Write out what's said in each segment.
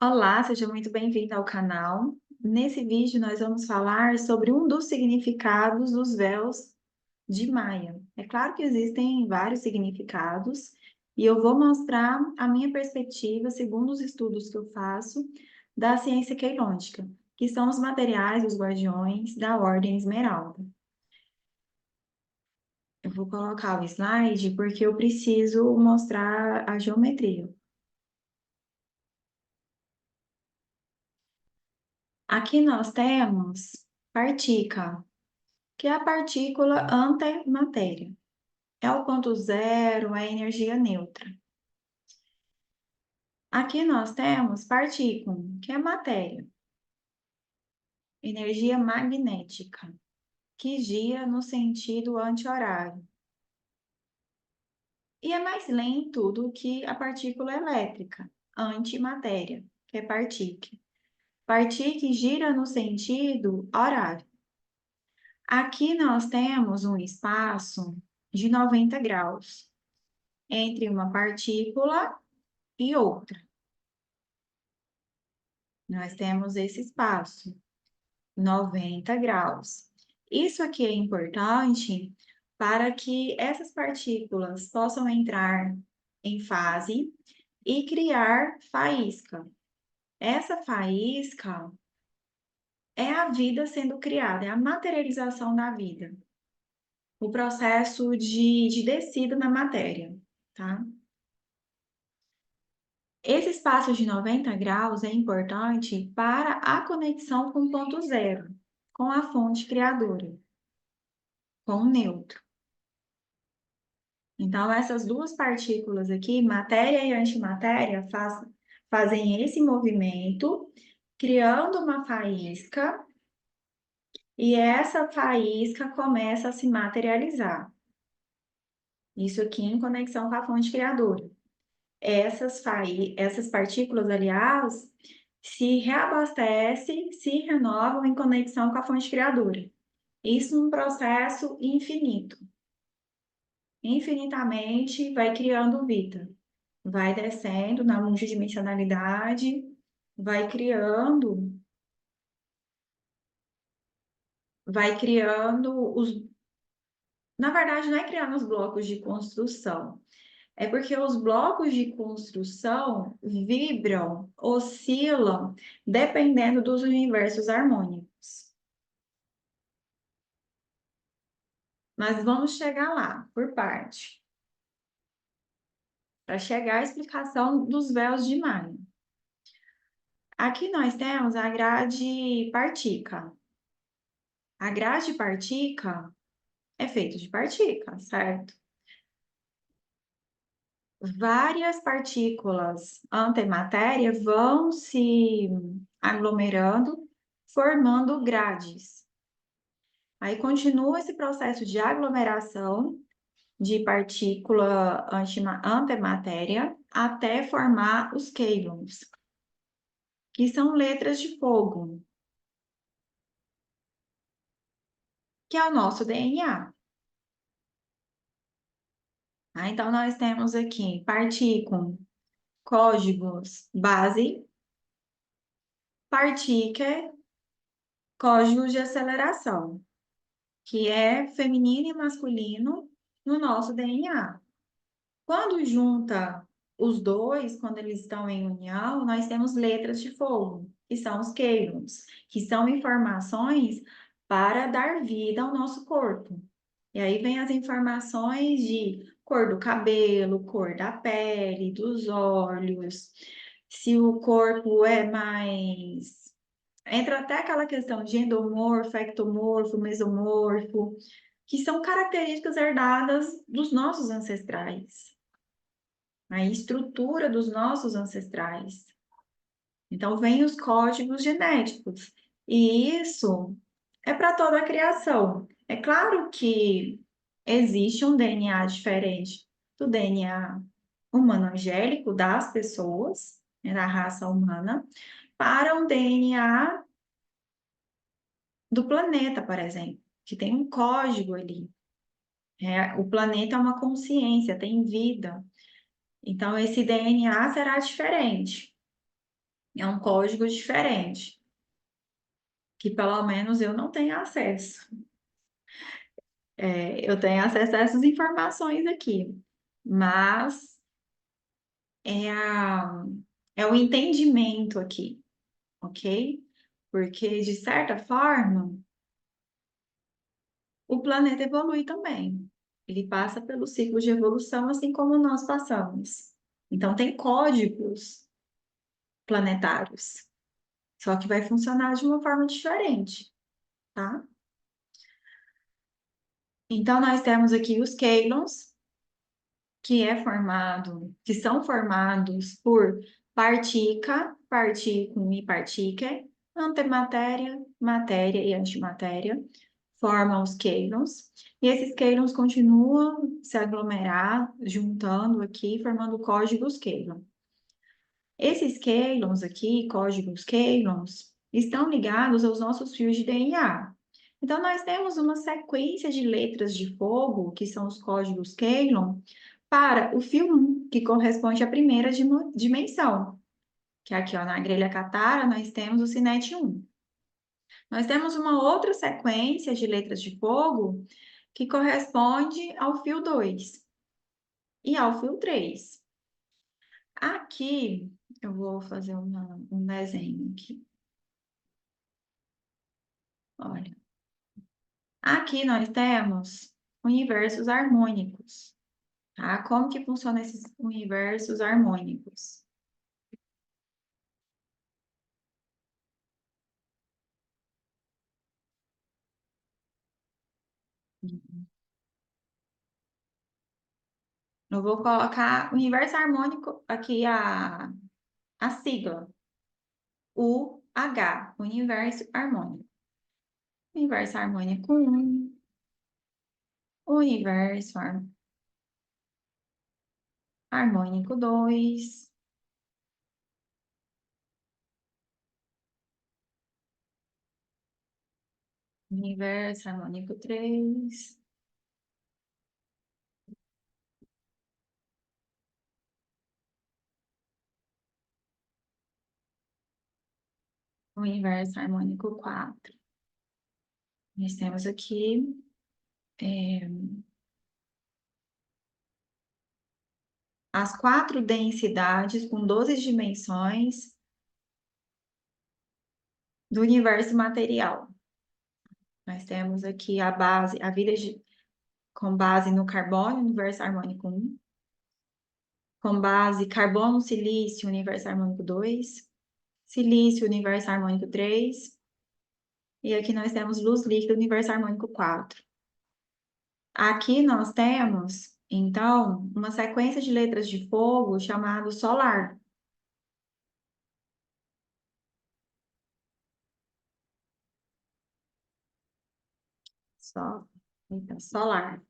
Olá, seja muito bem-vindo ao canal. Nesse vídeo, nós vamos falar sobre um dos significados dos véus de Maia. É claro que existem vários significados e eu vou mostrar a minha perspectiva segundo os estudos que eu faço da ciência queirôntica, que são os materiais dos guardiões da Ordem Esmeralda. Eu vou colocar o slide porque eu preciso mostrar a geometria. Aqui nós temos partícula, que é a partícula antimatéria. É o ponto zero, é a energia neutra. Aqui nós temos partícula, que é matéria, energia magnética, que gira no sentido anti-horário. E é mais lento do que a partícula elétrica, antimatéria, que é partícula. Partícula gira no sentido horário. Aqui nós temos um espaço de 90 graus entre uma partícula e outra. Nós temos esse espaço, 90 graus. Isso aqui é importante para que essas partículas possam entrar em fase e criar faísca. Essa faísca é a vida sendo criada, é a materialização da vida, o processo de descida na matéria, tá? Esse espaço de 90 graus é importante para a conexão com o ponto zero, com a fonte criadora, com o neutro. Então, essas duas partículas aqui, matéria e antimatéria, fazem esse movimento, criando uma faísca, e essa faísca começa a se materializar. Isso aqui em conexão com a fonte criadora. Essas partículas, aliás, se reabastecem, se renovam em conexão com a fonte criadora. Isso num processo infinito. Infinitamente vai criando vida. Vai descendo na multidimensionalidade, vai criando os... Na verdade, não é criando os blocos de construção. É porque os blocos de construção vibram, oscilam, dependendo dos universos harmônicos. Mas vamos chegar lá, por parte, para chegar à explicação dos véus de Maia. Aqui nós temos a grade partícula. A grade partícula é feita de partículas, certo? Várias partículas antimatéria vão se aglomerando, formando grades. Aí continua esse processo de aglomeração de partícula antimatéria até formar os queilons, que são letras de fogo, que é o nosso DNA. Então, nós temos aqui partícula, códigos base, partícula, códigos de aceleração, que é feminino e masculino no nosso DNA. Quando junta os dois, quando eles estão em união, nós temos letras de fogo, que são os queilons, que são informações para dar vida ao nosso corpo. E aí vem as informações de cor do cabelo, cor da pele, dos olhos, se o corpo é mais... Entra até aquela questão de endomorfo, ectomorfo, mesomorfo, que são características herdadas dos nossos ancestrais, a estrutura dos nossos ancestrais. Então, vem os códigos genéticos. E isso é para toda a criação. É claro que existe um DNA diferente do DNA humano angélico das pessoas, né, da raça humana, para um DNA do planeta, por exemplo, que tem um código ali. O planeta é uma consciência, tem vida. Então, esse DNA será diferente. É um código diferente, que pelo menos eu não tenho acesso. Eu tenho acesso a essas informações aqui, mas é, a, é o entendimento aqui, ok? Porque, de certa forma, o planeta evolui também. Ele passa pelo ciclo de evolução, assim como nós passamos. Então, tem códigos planetários, só que vai funcionar de uma forma diferente, tá? Então, nós temos aqui os Kaylons, que são formados por partícula, partícula e partícula, antimatéria, matéria e antimatéria, formam os Kaylons, e esses Kaylons continuam se aglomerar, juntando aqui, formando códigos Kaylon. Esses Kaylons aqui, códigos Kaylons, estão ligados aos nossos fios de DNA. Então, nós temos uma sequência de letras de fogo, que são os códigos Kaylon, para o fio 1, que corresponde à primeira dimensão, que aqui ó, na grelha Katara nós temos o sinete 1. Nós temos uma outra sequência de letras de fogo que corresponde ao fio 2 e ao fio 3. Aqui, eu vou fazer um desenho aqui. Olha, aqui nós temos universos harmônicos, tá? Como que funcionam esses universos harmônicos? Eu vou colocar universo harmônico aqui a sigla, UH, universo harmônico. Universo harmônico 1, universo harmônico 2, universo harmônico 3, universo harmônico 4. Nós temos aqui as 4 densidades com 12 dimensões do universo material. Nós temos aqui a base, com base no carbono, universo harmônico 1, com base carbono, silício, universo harmônico 2, silício, universo harmônico 3, e aqui nós temos luz líquida, universo harmônico 4. Aqui nós temos, então, uma sequência de letras de fogo chamado solar. Só, então, solar.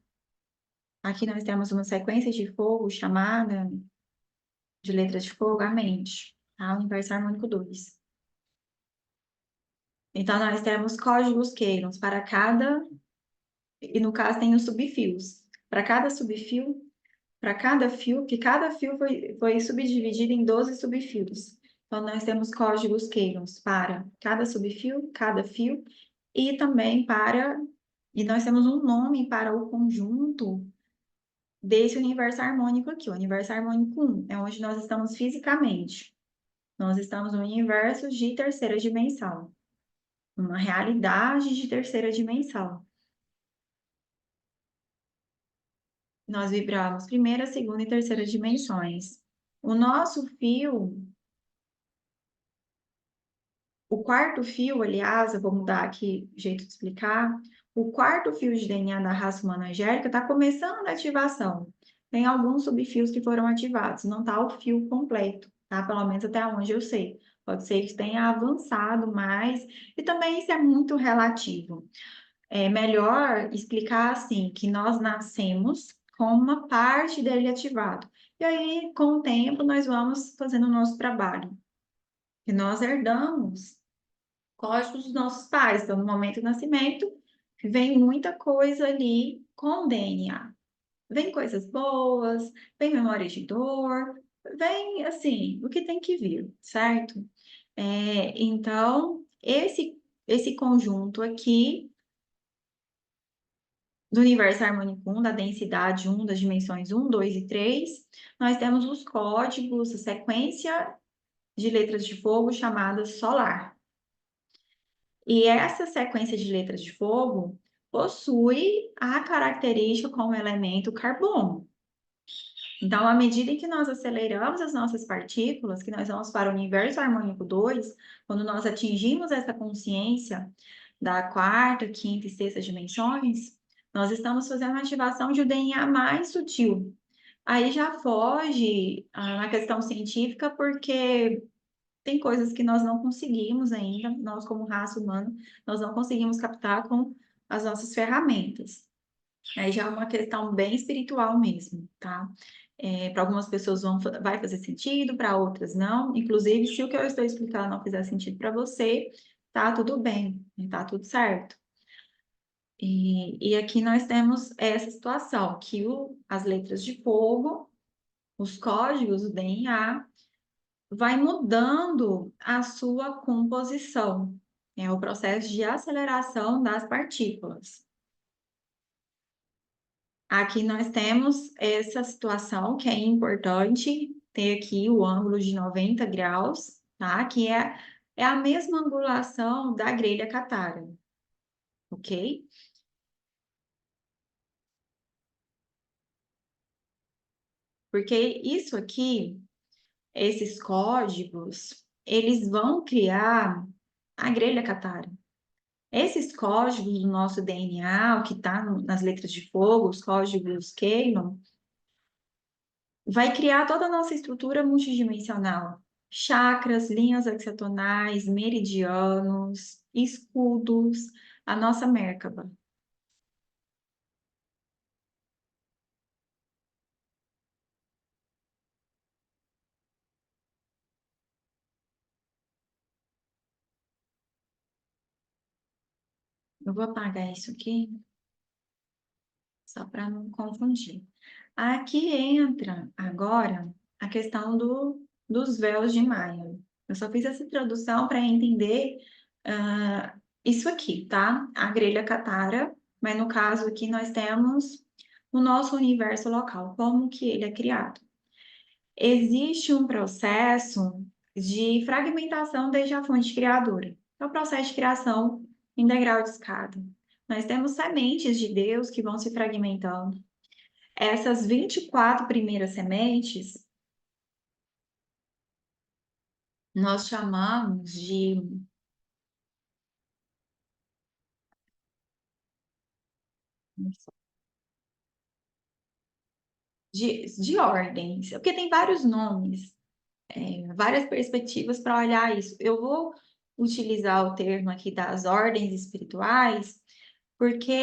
Aqui nós temos uma sequência de fogo chamada de letras de fogo a mente, tá? Universo harmônico 2. Então, nós temos códigos Kaylons para cada, e no caso tem os subfios. Para cada subfio, para cada fio, que cada fio foi subdividido em 12 subfios. Então, nós temos códigos Kaylons para cada subfio, cada fio, e também e nós temos um nome para o conjunto desse universo harmônico aqui. O universo harmônico 1 é onde nós estamos fisicamente. Nós estamos no universo de terceira dimensão, uma realidade de terceira dimensão. Nós vibramos primeira, segunda e terceira dimensões. O nosso fio, o quarto fio, aliás, eu vou mudar aqui o jeito de explicar. O quarto fio de DNA da raça humana angélica está começando a ativação. Tem alguns subfios que foram ativados, não está o fio completo, tá? Pelo menos até onde eu sei. Pode ser que tenha avançado mais, e também isso é muito relativo. É melhor explicar assim, que nós nascemos com uma parte dele ativado. E aí, com o tempo, nós vamos fazendo o nosso trabalho. E nós herdamos códigos dos nossos pais. Então, no momento do nascimento, vem muita coisa ali com o DNA. Vem coisas boas, vem memória de dor, vem assim, o que tem que vir, certo? Então, esse conjunto aqui do universo harmônico 1, da densidade 1, das dimensões 1, 2 e 3, nós temos os códigos, a sequência de letras de fogo chamada solar. E essa sequência de letras de fogo possui a característica como elemento carbono. Então, à medida em que nós aceleramos as nossas partículas, que nós vamos para o universo harmônico 2, quando nós atingimos essa consciência da quarta, quinta e sexta dimensões, nós estamos fazendo uma ativação de um DNA mais sutil. Aí já foge na questão científica, porque tem coisas que nós não conseguimos ainda, nós como raça humana, nós não conseguimos captar com as nossas ferramentas. Aí já é uma questão bem espiritual mesmo, tá? Para algumas pessoas vai fazer sentido, para outras não. Inclusive, se o que eu estou explicando não fizer sentido para você, tá tudo bem, tá tudo certo. E aqui nós temos essa situação, que as letras de fogo, os códigos, o DNA, vai mudando a sua composição. É o processo de aceleração das partículas. Aqui nós temos essa situação que é importante ter aqui o ângulo de 90 graus, tá? Que é a mesma angulação da grelha catária, ok? Porque isso aqui, esses códigos, eles vão criar a grelha catária. Esses códigos do nosso DNA, o que está nas letras de fogo, os códigos Keylon, vai criar toda a nossa estrutura multidimensional. Chakras, linhas hexagonais, meridianos, escudos, a nossa Merkaba. Eu vou apagar isso aqui, só para não confundir. Aqui entra agora a questão dos véus de Maia. Eu só fiz essa introdução para entender isso aqui, tá? A grelha Katara, mas no caso aqui nós temos o nosso universo local, como que ele é criado. Existe um processo de fragmentação desde a fonte criadora. É o processo de criação em degrau de escada. Nós temos sementes de Deus que vão se fragmentando. Essas 24 primeiras sementes, nós chamamos de ordens, porque tem vários nomes, várias perspectivas para olhar isso. Eu vou utilizar o termo aqui das ordens espirituais, porque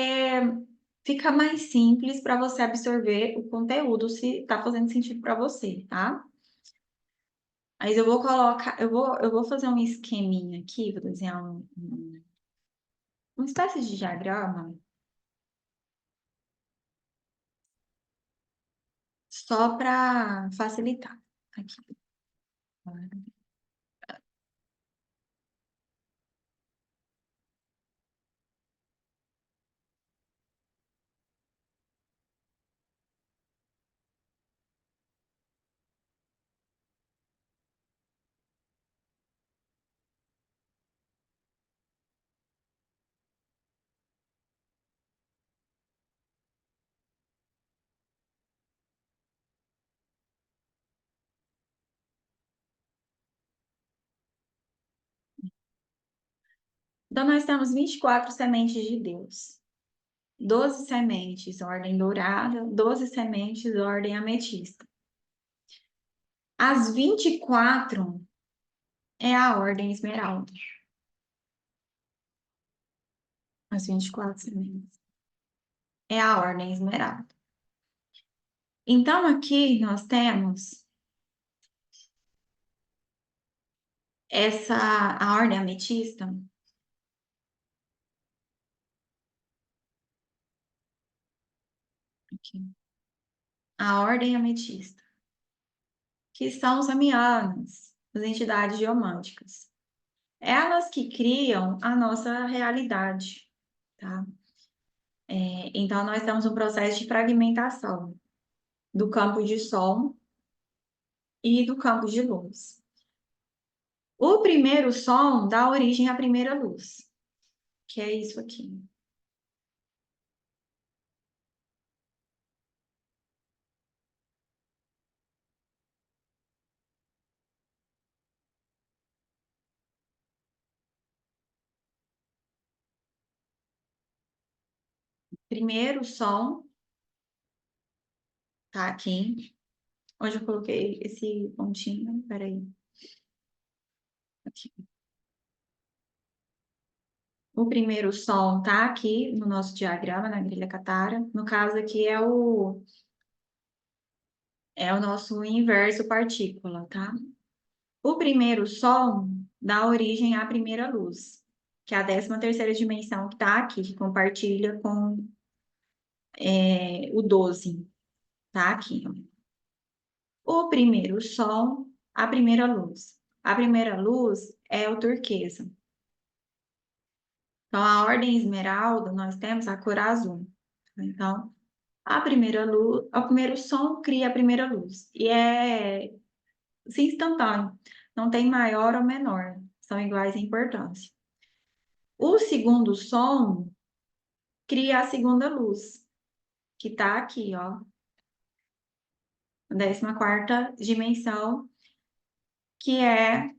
fica mais simples para você absorver o conteúdo, se está fazendo sentido para você, tá? Mas eu vou colocar, eu vou fazer um esqueminha aqui, vou desenhar uma espécie de diagrama, só para facilitar. Aqui. Então, nós temos 24 sementes de Deus. 12 sementes, ordem dourada, 12 sementes, ordem ametista. As 24 é a ordem esmeralda. As 24 sementes. É a ordem esmeralda. Então, aqui nós temos a ordem ametista. Aqui. A ordem ametista. que são os amianas, as entidades geomânticas. Elas que criam a nossa realidade, tá? Então, nós temos um processo de fragmentação do campo de som e do campo de luz. O primeiro som dá origem à primeira luz, que é isso aqui. Primeiro som tá aqui. Onde eu coloquei esse pontinho? Peraí. Aqui. O primeiro som tá aqui no nosso diagrama, na grelha Catara. No caso aqui é o nosso inverso partícula, tá? O primeiro som dá origem à primeira luz, que é a 13ª dimensão que tá aqui, que compartilha com o 12, tá aqui, ó. O primeiro som, a primeira luz. A primeira luz é o turquesa. Então, a ordem esmeralda, nós temos a cor azul. Então, a primeira luz, o primeiro som cria a primeira luz. E é assim, instantâneo. Não tem maior ou menor. São iguais em importância. O segundo som cria a segunda luz, que está aqui, ó. 14ª dimensão, que é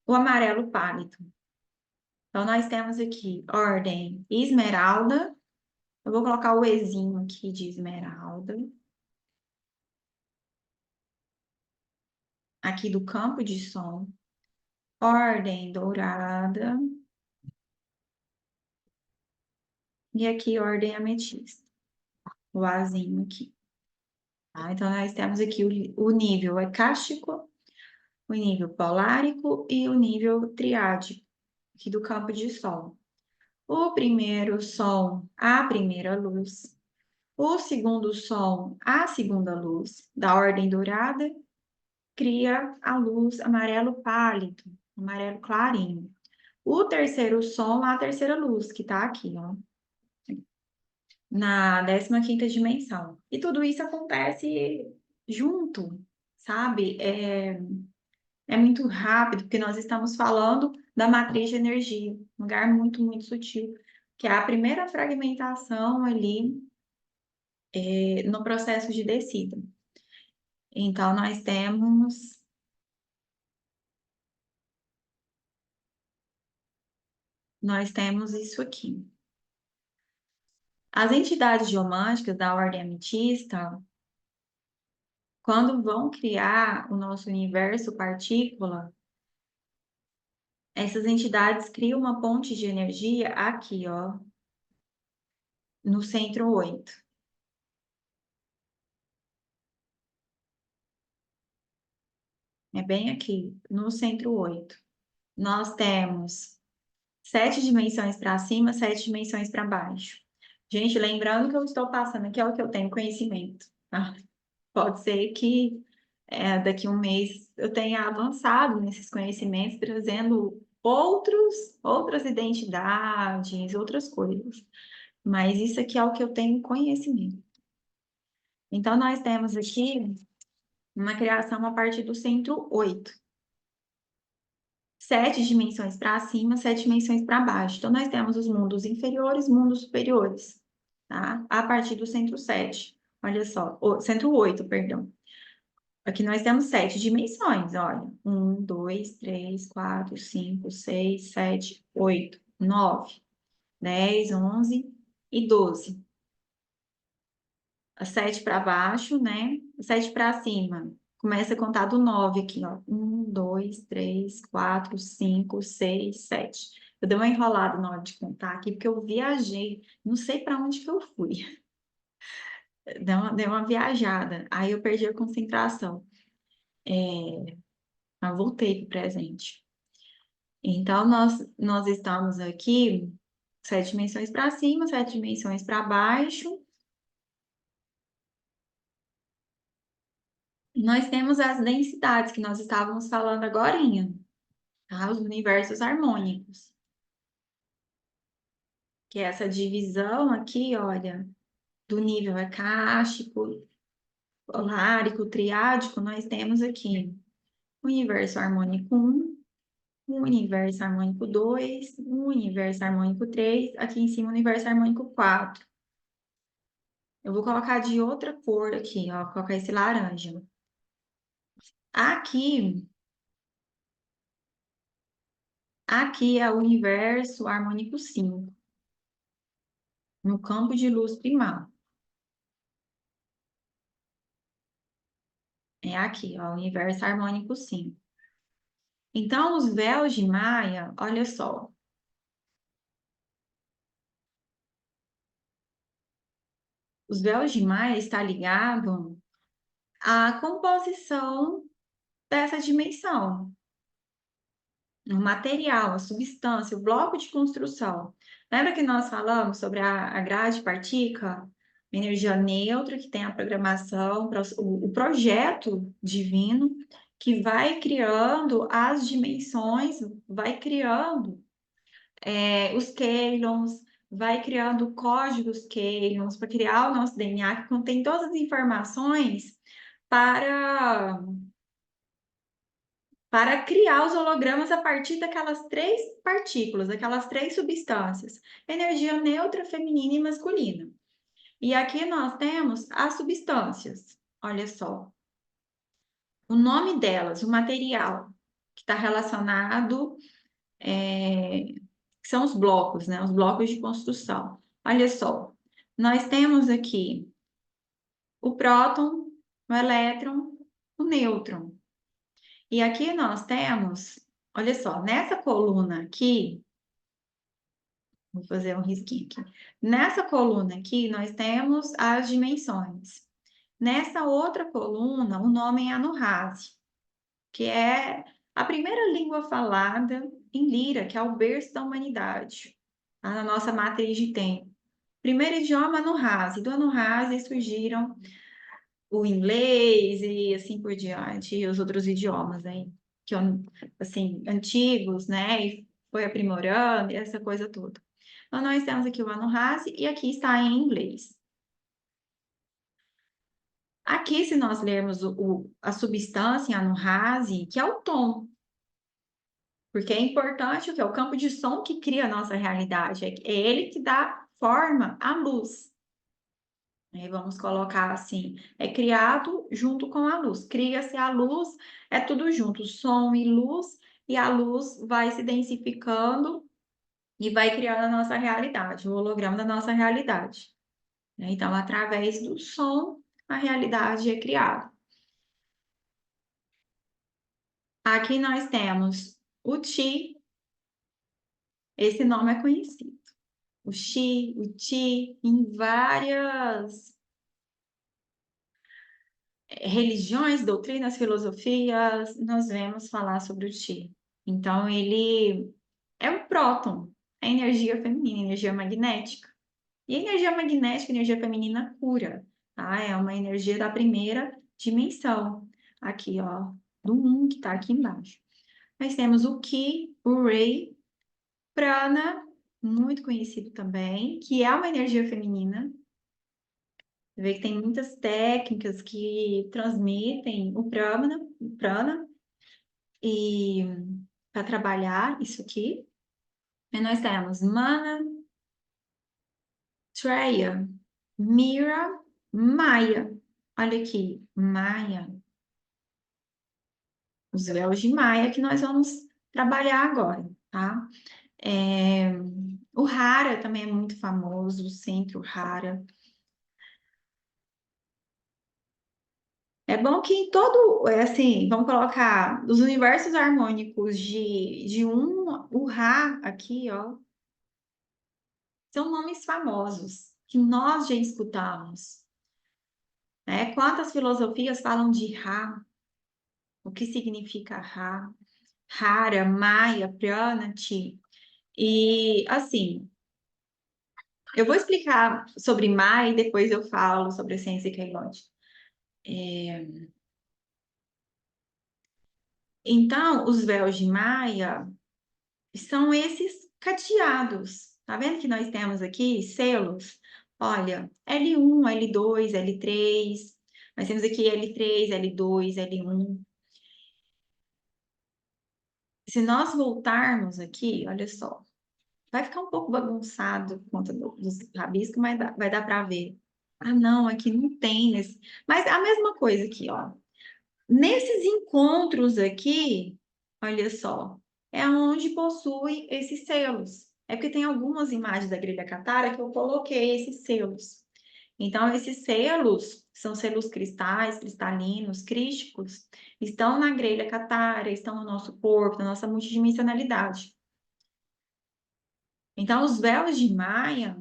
o amarelo pálido. Então, nós temos aqui ordem esmeralda. Eu vou colocar o Ezinho aqui de esmeralda. Aqui do campo de som. Ordem dourada. E aqui, ordem ametista. O Azinho aqui. Tá? Então, nós temos aqui o nível ecástico, o nível polárico e o nível triádico, aqui do campo de som. O primeiro som, a primeira luz. O segundo som, a segunda luz, da ordem dourada, cria a luz amarelo pálido, amarelo clarinho. O terceiro som, a terceira luz, que tá aqui, ó, na 15ª dimensão. E tudo isso acontece junto, sabe? É muito rápido, porque nós estamos falando da matriz de energia, um lugar muito, muito sutil, que é a primeira fragmentação ali no processo de descida. Então, nós temos isso aqui. As entidades geomânticas da ordem ametista, quando vão criar o nosso universo partícula, essas entidades criam uma ponte de energia aqui, ó, no centro 8. É bem aqui, no centro 8. Nós temos 7 dimensões para cima, 7 dimensões para baixo. Gente, lembrando que eu estou passando aqui é o que eu tenho conhecimento, tá? Pode ser que daqui a um mês eu tenha avançado nesses conhecimentos, trazendo outras identidades, outras coisas. Mas isso aqui é o que eu tenho conhecimento. Então, nós temos aqui uma criação a partir do centro 8. 7 dimensões para cima, 7 dimensões para baixo. Então, nós temos os mundos inferiores, mundos superiores, tá? A partir do centro 7. Olha só, centro 8, perdão. Aqui nós temos 7 dimensões, olha. 1, 2, 3, 4, 5, 6, 7, 8, 9, 10, 11 e 12. A 7 para baixo, né? A 7 para cima. Começa a contar do 9 aqui, ó. 1, 2, 3, 4, 5, 6, 7. Eu dei uma enrolada na hora de contar aqui, porque eu viajei. Não sei para onde que eu fui. Deu uma viajada. Aí eu perdi a concentração. Mas voltei para o presente. Então, nós estamos aqui 7 dimensões para cima, 7 dimensões para baixo. Nós temos as densidades que nós estávamos falando agorinha, tá? Os universos harmônicos, que é essa divisão aqui, olha, do nível acástico, horárico, triádico, nós temos aqui o universo harmônico 1, o universo harmônico 2, o universo harmônico 3, aqui em cima o universo harmônico 4. Eu vou colocar de outra cor aqui, ó, vou colocar esse laranja. Aqui, aqui é o universo harmônico 5, no campo de luz primal. É aqui, ó, o universo harmônico 5. Então, os véus de Maia, olha só, os véus de Maia está ligado à composição dessa dimensão, o material, a substância, o bloco de construção. Lembra que nós falamos sobre a grade partícula? Energia neutra, que tem a programação, o projeto divino, que vai criando as dimensões, vai criando os Kaylons, vai criando códigos Kaylons para criar o nosso DNA, que contém todas as informações para para criar os hologramas a partir daquelas três partículas, daquelas três substâncias: energia neutra, feminina e masculina. E aqui nós temos as substâncias. Olha só, o nome delas, o material que está relacionado, que são os blocos, né? Os blocos de construção. Olha só, nós temos aqui o próton, o elétron, o nêutron. E aqui nós temos, olha só, nessa coluna aqui, vou fazer um risquinho aqui. Nessa coluna aqui, nós temos as dimensões. Nessa outra coluna, o nome é Anunnaki, que é a primeira língua falada em Lira, que é o berço da humanidade, tá? Na nossa matriz de tempo. Primeiro idioma Anunnaki. Do Anunnaki surgiram o inglês e assim por diante, e os outros idiomas aí, que assim, antigos, né? E foi aprimorando, e essa coisa toda. Então, nós temos aqui o Anunnaki e aqui está em inglês. Aqui, se nós lermos a substância em Anunnaki, que é o tom, porque é importante o que é o campo de som que cria a nossa realidade, é ele que dá forma à luz. Aí vamos colocar assim, é criado junto com a luz. Cria-se a luz, é tudo junto, som e a luz vai se densificando e vai criando a nossa realidade, o holograma da nossa realidade. Então, através do som, a realidade é criada. Aqui nós temos o Ti, esse nome é conhecido. O Xi, o Ti, em várias religiões, doutrinas, filosofias, nós vemos falar sobre o Ti. Então, ele é o próton, a energia feminina, a energia magnética. E a energia magnética, a energia feminina cura, tá? É uma energia da primeira dimensão. Aqui, ó, do que está aqui embaixo. Nós temos o Ki, o Rei, Prana, muito conhecido também, que é uma energia feminina. Você vê que tem muitas técnicas que transmitem o prana e para trabalhar isso aqui. E nós temos Mana, Treya, Mira, Maia. Olha aqui, Maia. Os véus de Maia que nós vamos trabalhar agora, tá? O Hara também é muito famoso, o centro Hara. É bom que em todo, assim, vamos colocar os universos harmônicos de o Ra aqui, ó, são nomes famosos que nós já escutamos, né? Quantas filosofias falam de Ra? O que significa Ra? Hara, Maya, Pranati. E, assim, eu vou explicar sobre Maya e depois eu falo sobre a ciência Kailash. Então, os véus de Maia são esses cadeados. Tá vendo que nós temos aqui selos? Olha, L1, L2, L3. Nós temos aqui L3, L2, L1. Se nós voltarmos aqui, olha só, vai ficar um pouco bagunçado por conta dos rabiscos, mas vai dar para ver. Ah, não, aqui não tem nesse. Mas a mesma coisa aqui, ó. Nesses encontros aqui, olha só, é onde possui esses selos. É porque tem algumas imagens da grelha catara que eu coloquei esses selos. Então, esses selos são selos cristais, cristalinos, crísticos, estão na grelha catara, estão no nosso corpo, na nossa multidimensionalidade. Então, os véus de Maia,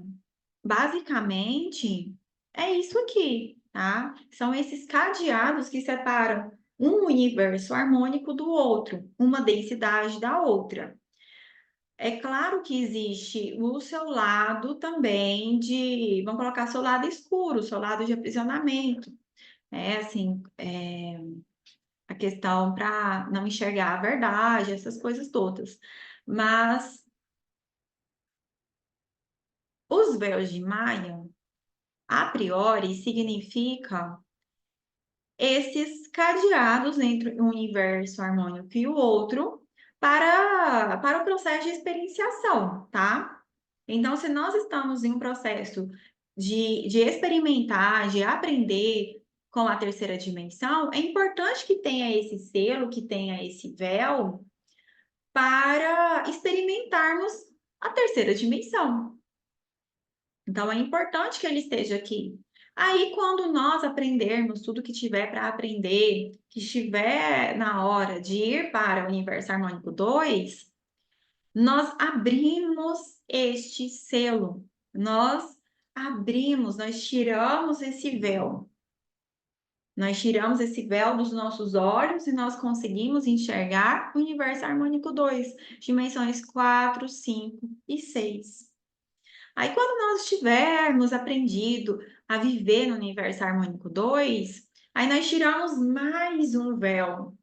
basicamente, é isso aqui, tá? São esses cadeados que separam um universo harmônico do outro, uma densidade da outra. É claro que existe o seu lado também de, vamos colocar seu lado escuro, seu lado de aprisionamento, assim, a questão para não enxergar a verdade, essas coisas todas. Mas os véus de Maia, a priori, significa esses cadeados entre um universo harmônico e o outro para o processo de experienciação, tá? Então, se nós estamos em um processo de experimentar, de aprender com a terceira dimensão, é importante que tenha esse selo, que tenha esse véu, para experimentarmos a terceira dimensão. Então, é importante que ele esteja aqui. Aí, quando nós aprendermos tudo que tiver para aprender, que estiver na hora de ir para o Universo Harmônico 2, nós abrimos este selo. Nós abrimos, nós tiramos esse véu. Nós tiramos esse véu dos nossos olhos e nós conseguimos enxergar o Universo Harmônico 2, dimensões 4, 5 e 6. Aí, quando nós tivermos aprendido a viver no universo harmônico 2, aí nós tiramos mais um véu.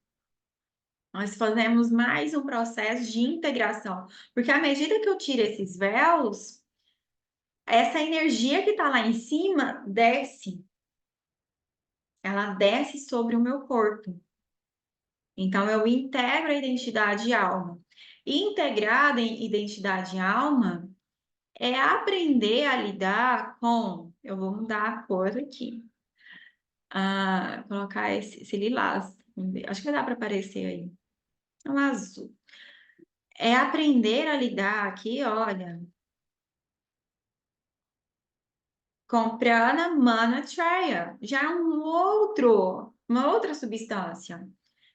Nós fazemos mais um processo de integração. Porque à medida que eu tiro esses véus, essa energia que está lá em cima desce. Ela desce sobre o meu corpo. Então, eu integro a identidade alma. E integrada em identidade alma é aprender a lidar com. Eu vou mudar a cor aqui. Colocar esse lilás. Acho que dá para aparecer aí. É um azul. É aprender a lidar aqui, olha, com prana, mana, treya. Já é uma outra substância.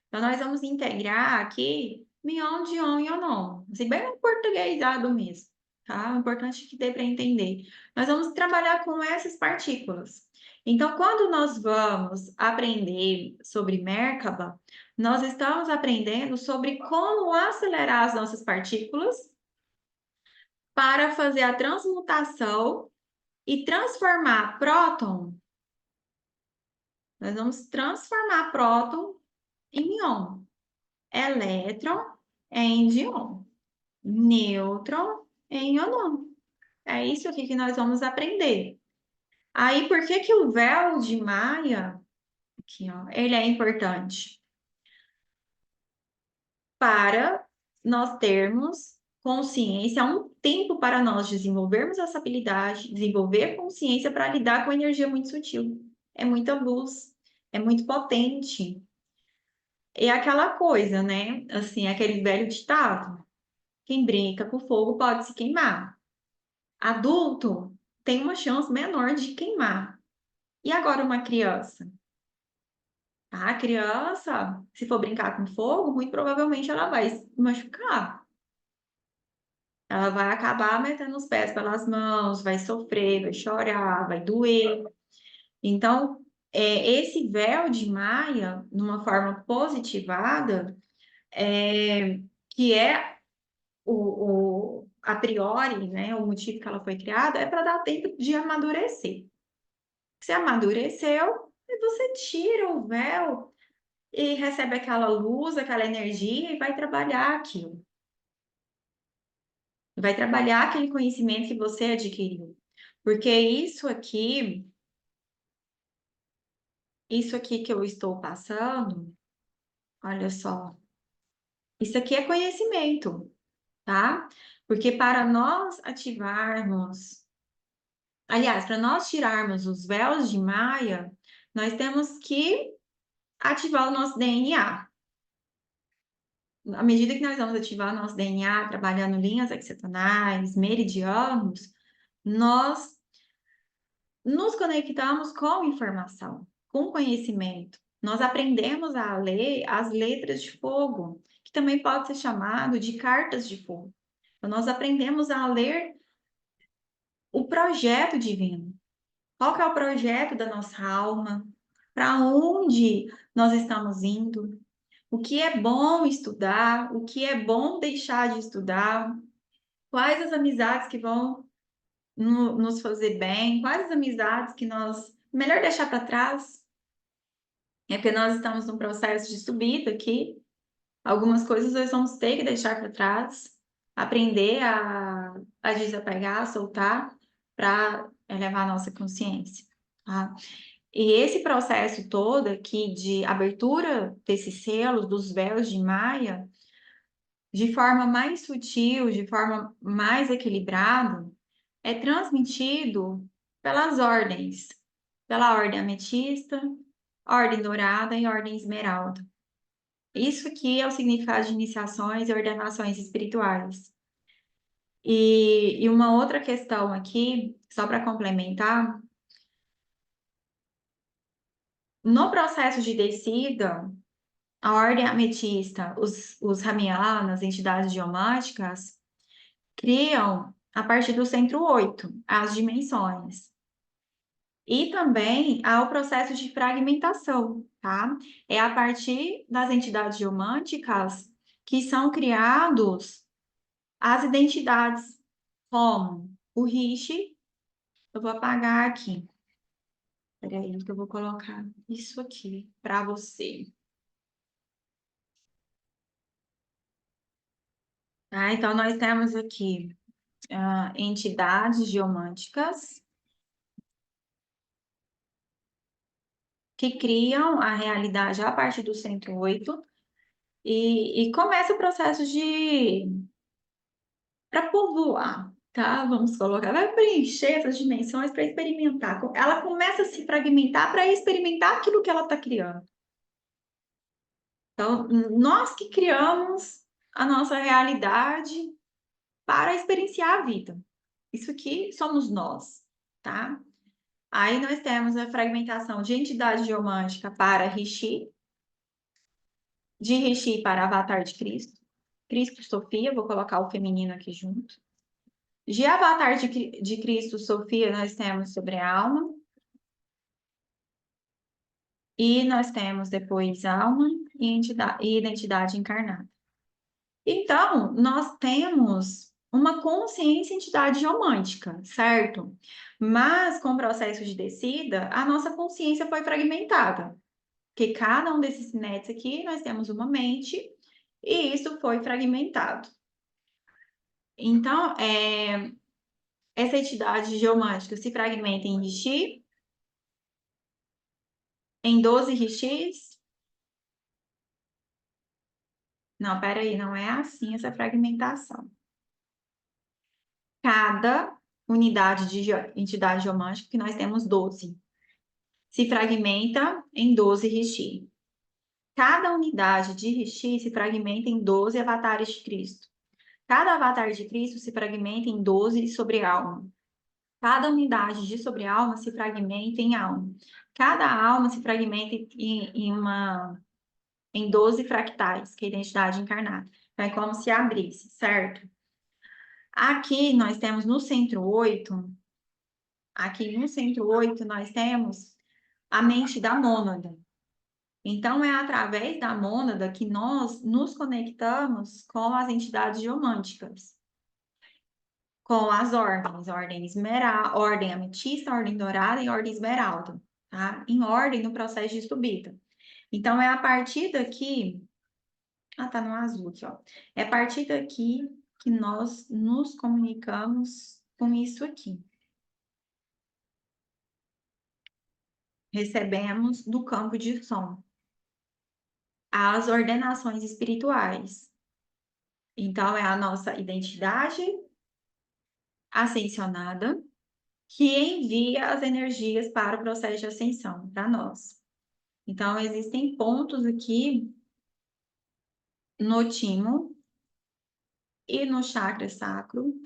Então, nós vamos integrar aqui Mion, Dion e Onon. Assim, bem no portuguesado mesmo, tá? O importante é que dê para entender. Nós vamos trabalhar com essas partículas. Então, quando nós vamos aprender sobre Merkaba, nós estamos aprendendo sobre como acelerar as nossas partículas para fazer a transmutação e transformar próton. Nós vamos transformar próton em íon. Elétron em íon, nêutron em íon. É isso aqui que nós vamos aprender. Aí, por que que o véu de Maia, aqui, ó, ele é importante? Para nós termos consciência, um tempo para nós desenvolvermos essa habilidade, desenvolver consciência para lidar com energia muito sutil. É muita luz, é muito potente. É aquela coisa, né? Assim, aquele velho ditado. Quem brinca com fogo pode se queimar. Adulto tem uma chance menor de queimar. E agora uma criança? A criança, se for brincar com fogo, muito provavelmente ela vai se machucar. Ela vai acabar metendo os pés pelas mãos, vai sofrer, vai chorar, vai doer. Então, esse véu de Maia, numa forma positivada, que é a priori, né, o motivo que ela foi criada, é para dar tempo de amadurecer. Você amadureceu e você tira o véu e recebe aquela luz, aquela energia e vai trabalhar aquilo. Vai trabalhar aquele conhecimento que você adquiriu. Porque isso aqui que eu estou passando, olha só, isso aqui é conhecimento, tá? Porque para nós ativarmos, aliás, para nós tirarmos os véus de Maia, nós temos que ativar o nosso DNA. À medida que nós vamos ativar o nosso DNA, trabalhando linhas hexagonais, meridianos, nós nos conectamos com informação, com conhecimento. Nós aprendemos a ler as letras de fogo, que também pode ser chamado de cartas de fogo. Então, nós aprendemos a ler o projeto divino. Qual que é o projeto da nossa alma? Para onde nós estamos indo? O que é bom estudar? O que é bom deixar de estudar? Quais as amizades que vão nos fazer bem? Quais as amizades que nós melhor deixar para trás? É porque nós estamos num processo de subida aqui. Algumas coisas nós vamos ter que deixar para trás, aprender a desapegar, a soltar, para elevar a nossa consciência, tá? E esse processo todo aqui de abertura desses selos, dos véus de Maia, de forma mais sutil, de forma mais equilibrada, é transmitido pelas ordens, pela ordem ametista, ordem dourada e ordem esmeralda. Isso aqui é o significado de iniciações e ordenações espirituais. E uma outra questão aqui, só para complementar, no processo de descida, a ordem ametista, os ramianas, as entidades geomáticas, criam, a partir do centro 8 as dimensões. E também há o processo de fragmentação, tá? É a partir das entidades geomânticas que são criados as identidades, como o Rishi, eu vou apagar aqui. Peraí, que eu vou colocar isso aqui para você. Tá? Então, nós temos aqui entidades geomânticas que criam a realidade a partir do centro 8 e começa o processo de para povoar, tá? Vamos colocar, vai preencher essas dimensões para experimentar. Ela começa a se fragmentar para experimentar aquilo que ela está criando. Então, nós que criamos a nossa realidade para experienciar a vida. Isso aqui somos nós, tá? Aí nós temos a fragmentação de entidade geomântica para Rishi, de Rishi para Avatar de Cristo, Cristo Sofia, vou colocar o feminino aqui junto. De Avatar de Cristo Sofia, nós temos sobre a alma, e nós temos depois alma e identidade encarnada. Então, nós temos uma consciência entidade geomântica, certo? Mas com o processo de descida, a nossa consciência foi fragmentada. Porque cada um desses netos aqui, nós temos uma mente, e isso foi fragmentado. Então, essa entidade geomântica se fragmenta em Rishi, em 12 Rishis. Não, peraí, não é assim essa fragmentação. Cada unidade de entidade geomântica, que nós temos 12, se fragmenta em 12 Rishi. Cada unidade de Rishi se fragmenta em 12 avatares de Cristo. Cada avatar de Cristo se fragmenta em 12 sobre-alma. Cada unidade de sobre-alma se fragmenta em alma. Cada alma se fragmenta em 12 fractais, que é a identidade encarnada. Então, é como se abrisse, certo? Aqui nós temos no centro 8, aqui no centro 8 nós temos a mente da mônada. Então, é através da mônada que nós nos conectamos com as entidades geomânticas, com as ordens, ordem esmeralda, ordem ametista, ordem dourada e ordem esmeralda, tá? Em ordem no processo de subida. Então, é a partir daqui... Ah, tá no azul aqui, ó. É a partir daqui que nós nos comunicamos com isso aqui. Recebemos do campo de som as ordenações espirituais. Então, é a nossa identidade ascensionada que envia as energias para o processo de ascensão para nós. Então, existem pontos aqui no timo e no chakra sacro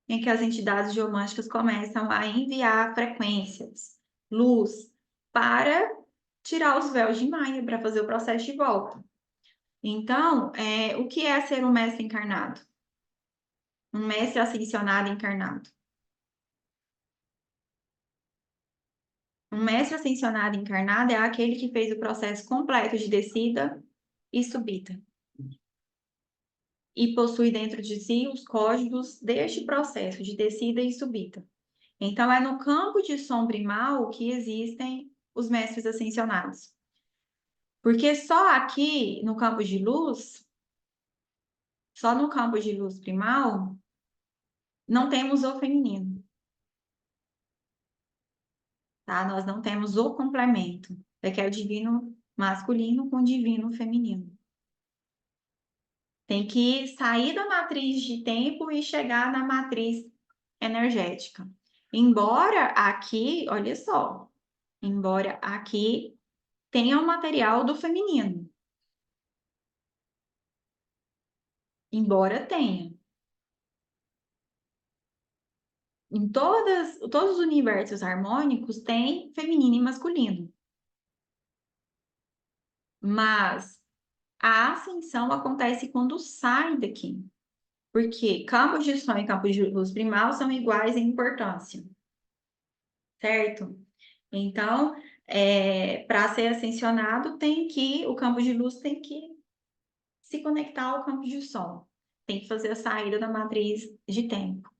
em que as entidades geomânticas começam a enviar frequências, luz, para tirar os véus de Maia, para fazer o processo de volta. Então, o que é ser um mestre encarnado? Um mestre ascensionado encarnado. Um mestre ascensionado encarnado é aquele que fez o processo completo de descida e subida. E possui dentro de si os códigos deste processo de descida e subida. Então, é no campo de som primal que existem os mestres ascensionados. Porque só aqui, no campo de luz, só no campo de luz primal, não temos o feminino. Tá? Nós não temos o complemento. É que é o divino masculino com o divino feminino. Tem que sair da matriz de tempo e chegar na matriz energética. Embora aqui, olha só, embora aqui tenha o material do feminino. Embora tenha. Em todos os universos harmônicos tem feminino e masculino. Mas a ascensão acontece quando sai daqui. Porque campos de som e campos de luz primal são iguais em importância. Certo? Então, para ser ascensionado, o campo de luz tem que se conectar ao campo de som. Tem que fazer a saída da matriz de tempo.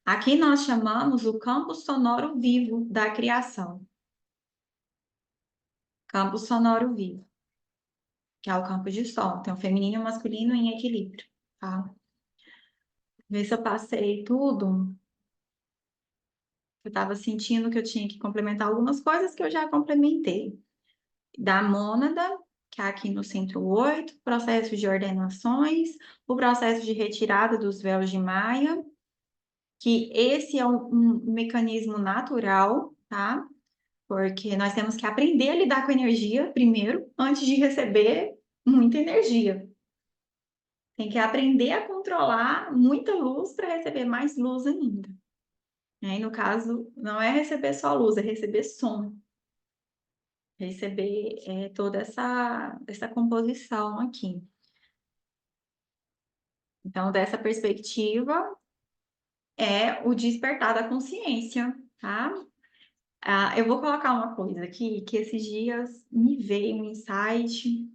Aqui nós chamamos o campo sonoro vivo da criação. Campo sonoro vivo, que é o campo de som. Tem o feminino e o masculino em equilíbrio, tá? Ver se eu passei tudo. Eu estava sentindo que eu tinha que complementar algumas coisas que eu já complementei. Da mônada, que é aqui no centro 8, processo de ordenações, o processo de retirada dos véus de Maia, que esse é um mecanismo natural, tá? Porque nós temos que aprender a lidar com energia primeiro, antes de receber muita energia. Tem que aprender a controlar muita luz para receber mais luz ainda. E no caso, não é receber só luz, é receber som. Receber toda essa composição aqui. Então, dessa perspectiva, é o despertar da consciência, tá? Eu vou colocar uma coisa aqui, que esses dias me veio um insight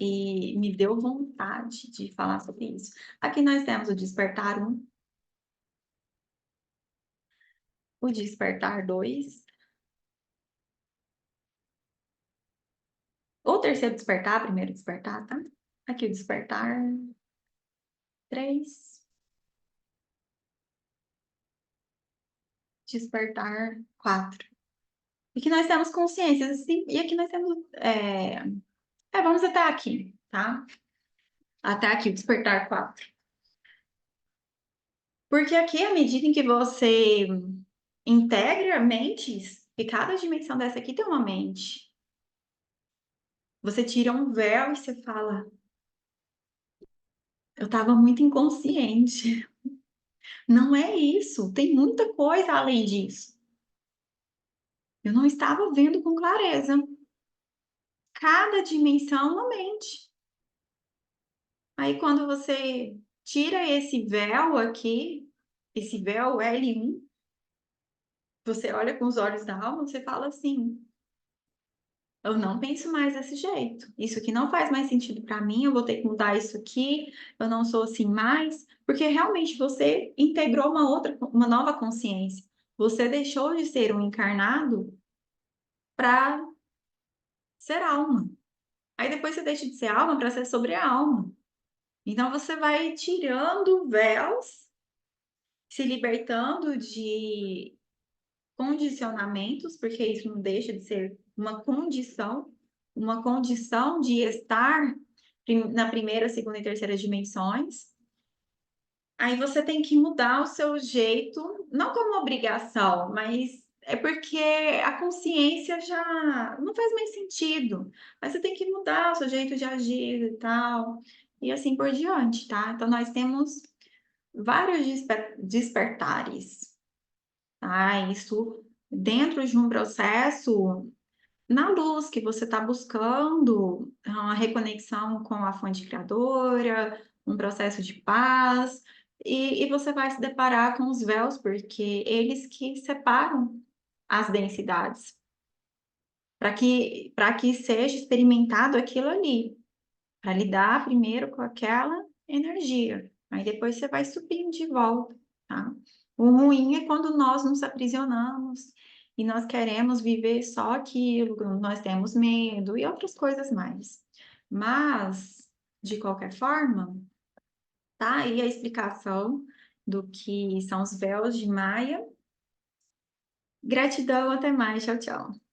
e me deu vontade de falar sobre isso. Aqui nós temos o despertar 1, o despertar 2, o terceiro despertar, primeiro despertar, tá? Aqui o despertar 3, despertar 4. E que nós temos consciências, assim, e aqui nós temos... vamos até aqui, tá? Até aqui, o despertar 4. Porque aqui, à medida em que você integra mentes, e cada dimensão dessa aqui tem uma mente, você tira um véu e você fala, eu estava muito inconsciente. Não é isso, tem muita coisa além disso. Eu não estava vendo com clareza. Cada dimensão é uma mente. Aí quando você tira esse véu aqui, esse véu L1, você olha com os olhos da alma, você fala assim, eu não penso mais desse jeito. Isso aqui não faz mais sentido para mim, eu vou ter que mudar isso aqui, eu não sou assim mais, porque realmente você integrou uma nova consciência. Você deixou de ser um encarnado para ser alma. Aí depois você deixa de ser alma para ser sobre a alma. Então você vai tirando véus, se libertando de condicionamentos, porque isso não deixa de ser uma condição de estar na primeira, segunda e terceira dimensões. Aí você tem que mudar o seu jeito, não como obrigação, mas é porque a consciência já não faz mais sentido. Mas você tem que mudar o seu jeito de agir e tal, e assim por diante, tá? Então nós temos vários despertares, tá? Isso dentro de um processo na luz que você está buscando uma reconexão com a fonte criadora, um processo de paz, e você vai se deparar com os véus, porque eles que separam as densidades, para que seja experimentado aquilo ali, para lidar primeiro com aquela energia, aí depois você vai subindo de volta, tá? O ruim é quando nós nos aprisionamos e nós queremos viver só aquilo, nós temos medo e outras coisas mais. Mas, de qualquer forma, tá aí a explicação do que são os véus de Maia. Gratidão, até mais, tchau, tchau.